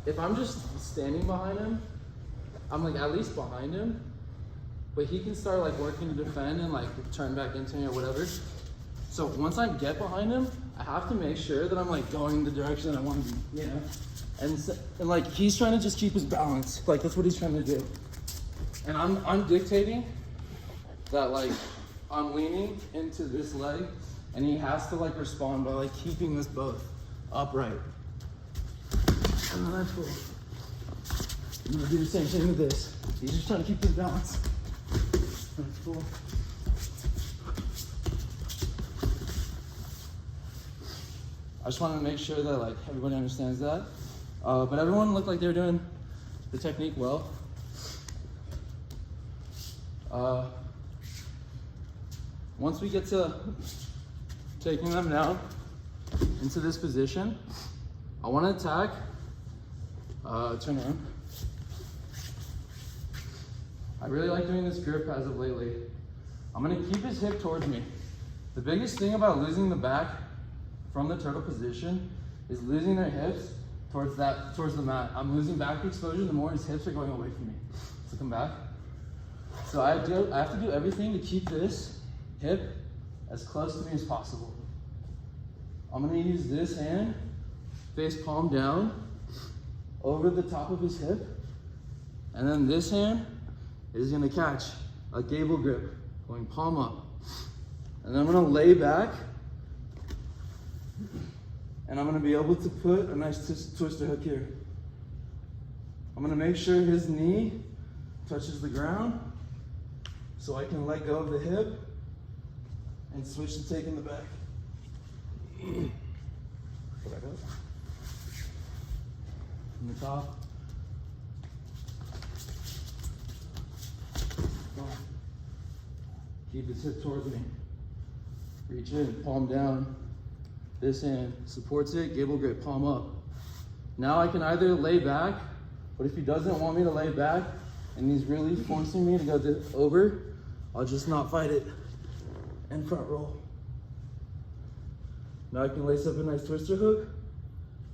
if I'm just standing behind him, I'm like at least behind him, but he can start like working to defend and like turn back into me or whatever. So once I get behind him, I have to make sure that I'm like going the direction that I want to be, you know? And like he's trying to just keep his balance. Like that's what he's trying to do. And I'm dictating that like I'm leaning into this leg and he has to like respond by like keeping us both upright. And then that's cool. I'm gonna do the same thing with this. He's just trying to keep his balance. That's cool. I just wanted to make sure that like everybody understands that. But everyone looked like they were doing the technique well. Once we get to taking them down into this position, I want to attack, turn around. I really like doing this grip as of lately. I'm gonna keep his hip towards me. The biggest thing about losing the back from the turtle position is losing their hips towards the mat. I'm losing back exposure the more his hips are going away from me. So come back. So I have to do everything to keep this hip as close to me as possible. I'm gonna use this hand, face palm down, over the top of his hip, and then this hand is gonna catch a gable grip, going palm up. And then I'm gonna lay back, and I'm gonna be able to put a nice twister hook here. I'm gonna make sure his knee touches the ground so I can let go of the hip and switch to taking the back. Go back up. From the top. Keep his hip towards me. Reach in, palm down. This hand supports it, gable grip, palm up. Now I can either lay back, but if he doesn't want me to lay back and he's really forcing me to go over, I'll just not fight it and front roll. Now I can lace up a nice twister hook,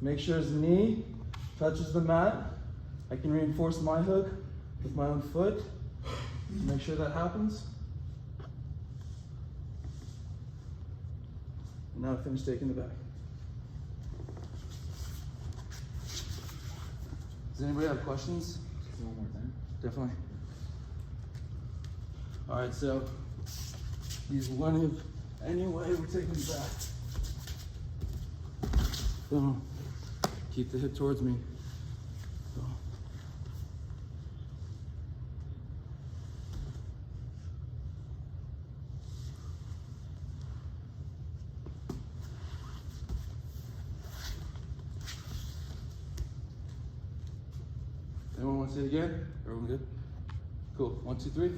make sure his knee touches the mat. I can reinforce my hook with my own foot, make sure that happens. And now I finish taking the back. Does anybody have questions? One more time. Definitely. All right, so he's one of any way we're taking the back. Boom. Keep the hip towards me. Go. Anyone want to say it again? Everyone good? Cool. 1, 2, 3.